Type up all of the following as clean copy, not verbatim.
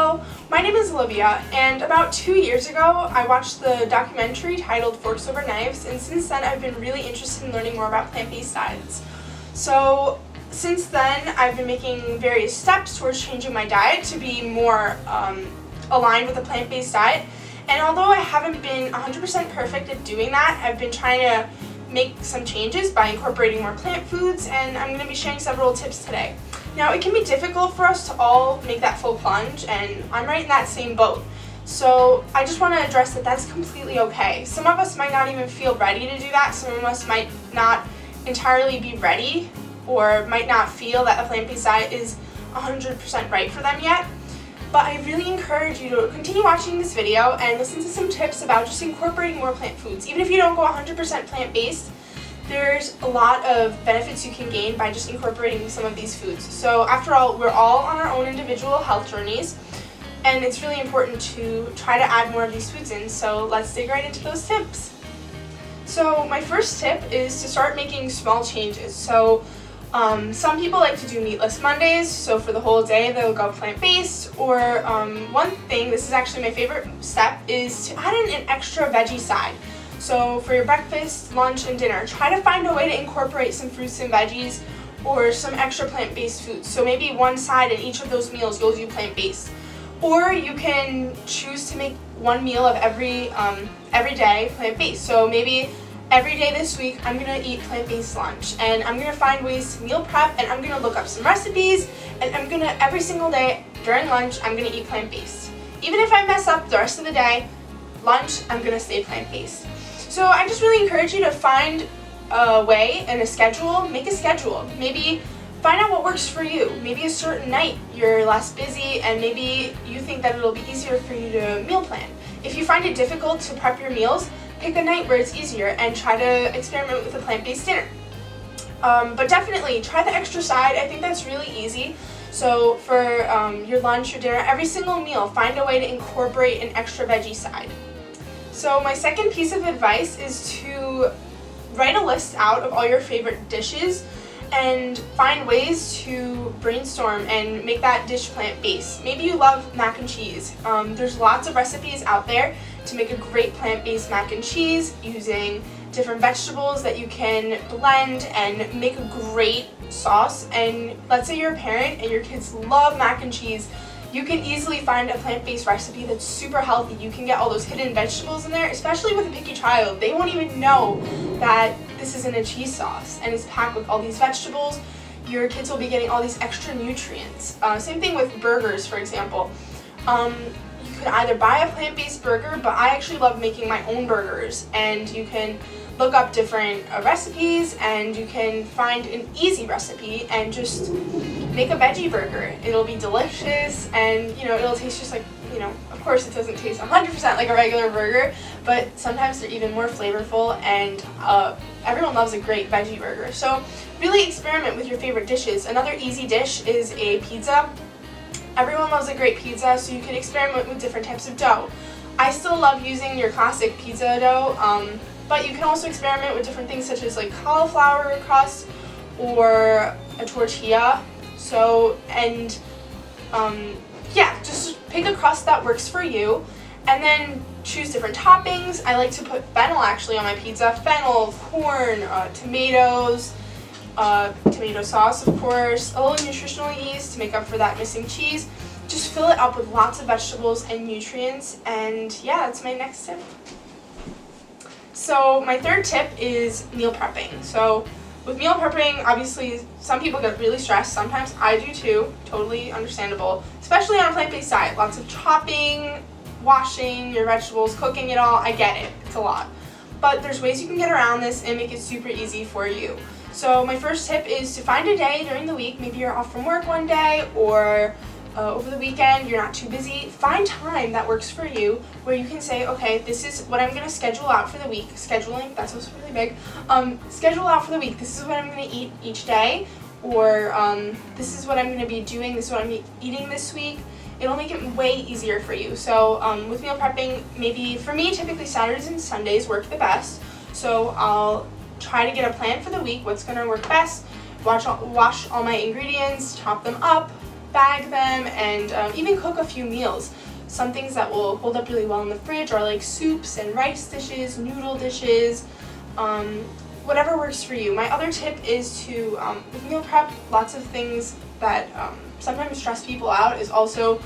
Hello, my name is Olivia, and about 2 years ago I watched the documentary titled Forks Over Knives, and since then I've been really interested in learning more about plant-based diets. So since then I've been making various steps towards changing my diet to be more aligned with a plant-based diet, and although I haven't been 100% perfect at doing that, I've been trying to make some changes by incorporating more plant foods, and I'm going to be sharing several tips today. Now, it can be difficult for us to all make that full plunge, and I'm right in that same boat. So I just want to address that that's completely okay. Some of us might not even feel ready to do that. Some of us might not entirely be ready or might not feel that a plant-based diet is 100% right for them yet. But I really encourage you to continue watching this video and listen to some tips about just incorporating more plant foods. Even if you don't go 100% plant-based, there's a lot of benefits you can gain by just incorporating some of these foods. So after all, we're all on our own individual health journeys, and it's really important to try to add more of these foods in. So let's dig right into those tips. So my first tip is to start making small changes. So some people like to do meatless Mondays, so for the whole day they'll go plant-based, or one thing, this is actually my favorite step, is to add in an extra veggie side. So for your breakfast, lunch, and dinner, try to find a way to incorporate some fruits and veggies or some extra plant-based foods. So maybe one side in each of those meals you'll do plant-based. Or you can choose to make one meal of every day plant-based. So maybe every day this week I'm going to eat plant-based lunch, and I'm going to find ways to meal prep, and I'm going to look up some recipes, and I'm going to, every single day during lunch, I'm going to eat plant-based. Even if I mess up the rest of the day, lunch, I'm going to stay plant-based. So I just really encourage you to find a way and a schedule. Make a schedule. Maybe find out what works for you. Maybe a certain night you're less busy, and maybe you think that it'll be easier for you to meal plan. If you find it difficult to prep your meals, pick a night where it's easier and try to experiment with a plant-based dinner. But definitely try the extra side. I think that's really easy. So for your lunch or dinner, every single meal, find a way to incorporate an extra veggie side. So my second piece of advice is to write a list out of all your favorite dishes and find ways to brainstorm and make that dish plant-based. Maybe you love mac and cheese. There's lots of recipes out there to make a great plant-based mac and cheese using different vegetables that you can blend and make a great sauce. And let's say you're a parent and your kids love mac and cheese. You can easily find a plant-based recipe that's super healthy. You can get all those hidden vegetables in there, especially with a picky child. They won't even know that this isn't a cheese sauce and it's packed with all these vegetables. Your kids will be getting all these extra nutrients. Same thing with burgers, for example. You could either buy a plant-based burger, but I actually love making my own burgers, and you can look up different recipes, and you can find an easy recipe and just make a veggie burger. It'll be delicious, and it'll taste just like, of course it doesn't taste 100% like a regular burger, but sometimes they're even more flavorful, and everyone loves a great veggie burger. So really experiment with your favorite dishes. Another easy dish is a pizza. Everyone loves a great pizza, so you can experiment with different types of dough. I still love using your classic pizza dough, but you can also experiment with different things such as like cauliflower crust or a tortilla. So, and just pick a crust that works for you, and then choose different toppings. I like to put fennel actually on my pizza. Fennel, corn, tomatoes, tomato sauce, of course, a little nutritional yeast to make up for that missing cheese. Just fill it up with lots of vegetables and nutrients, and yeah, that's my next tip. So my third tip is meal prepping. So with meal prepping, obviously some people get really stressed. Sometimes I do too, totally understandable, especially on a plant-based diet. Lots of chopping, washing your vegetables, cooking it all. I get it, it's a lot. But there's ways you can get around this and make it super easy for you. So my first tip is to find a day during the week. Maybe you're off from work one day, or over the weekend you're not too busy. Find time that works for you where you can say, okay, this is what I'm going to schedule out for the week. Scheduling, that's also really big. Schedule out for the week. This is what I'm going to eat each day, or this is what I'm going to be doing. This is what I'm eating this week. It'll make it way easier for you. So with meal prepping, maybe for me, typically Saturdays and Sundays work the best. So I'll try to get a plan for the week, what's going to work best, wash all my ingredients, chop them up, bag them and even cook a few meals. Some things that will hold up really well in the fridge are like soups and rice dishes, noodle dishes, whatever works for you. My other tip is to, with meal prep, lots of things that sometimes stress people out is also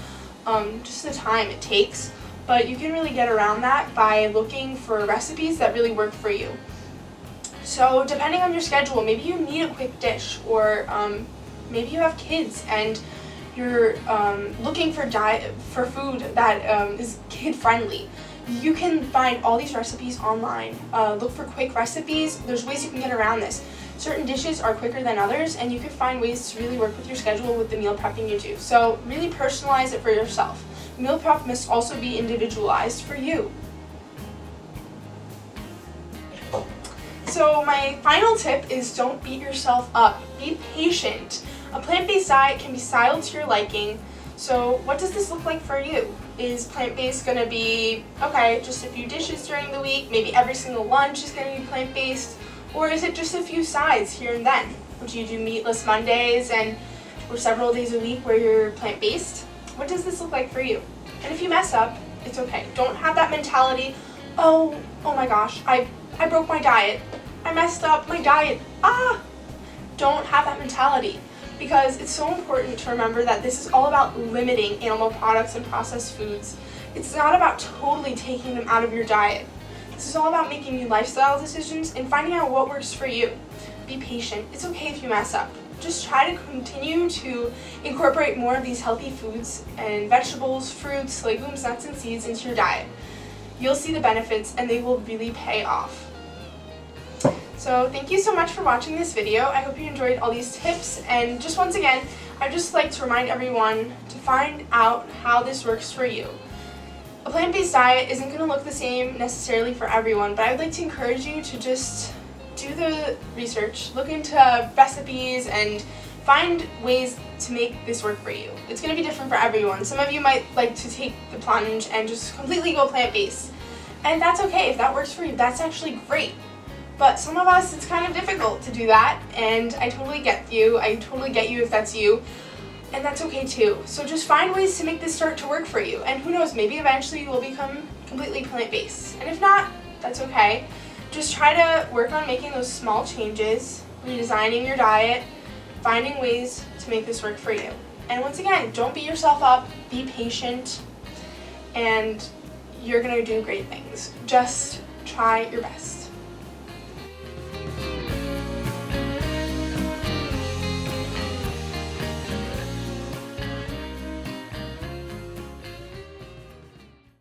just the time it takes. But you can really get around that by looking for recipes that really work for you. So depending on your schedule, maybe you need a quick dish, or maybe you have kids and you're looking for food that is kid friendly. You can find all these recipes online. Look for quick recipes. There's ways you can get around this. Certain dishes are quicker than others, and you can find ways to really work with your schedule with the meal prepping you do. So really personalize it for yourself. Meal prep must also be individualized for you. So my final tip is don't beat yourself up. Be patient. A plant-based diet can be styled to your liking. So what does this look like for you? Is plant-based going to be, okay, just a few dishes during the week, maybe every single lunch is going to be plant-based, or is it just a few sides here and then? Would you do meatless Mondays or several days a week where you're plant-based? What does this look like for you? And if you mess up, it's okay. Don't have that mentality, oh my gosh, I broke my diet. I messed up my diet. Don't have that mentality, because it's so important to remember that this is all about limiting animal products and processed foods. It's not about totally taking them out of your diet. This is all about making new lifestyle decisions and finding out what works for you. Be patient. It's okay if you mess up. Just try to continue to incorporate more of these healthy foods and vegetables, fruits, legumes, nuts, and seeds into your diet. You'll see the benefits and they will really pay off. So thank you so much for watching this video. I hope you enjoyed all these tips, and just once again, I'd just like to remind everyone to find out how this works for you. A plant-based diet isn't going to look the same necessarily for everyone, but I would like to encourage you to just do the research, look into recipes, and find ways to make this work for you. It's going to be different for everyone. Some of you might like to take the plunge and just completely go plant-based, and that's okay. If that works for you, that's actually great. But some of us, it's kind of difficult to do that, and I totally get you. I totally get you if that's you, and that's okay too. So just find ways to make this start to work for you, and who knows, maybe eventually you will become completely plant-based. And if not, that's okay. Just try to work on making those small changes, redesigning your diet, finding ways to make this work for you. And once again, don't beat yourself up, be patient, and you're gonna do great things. Just try your best.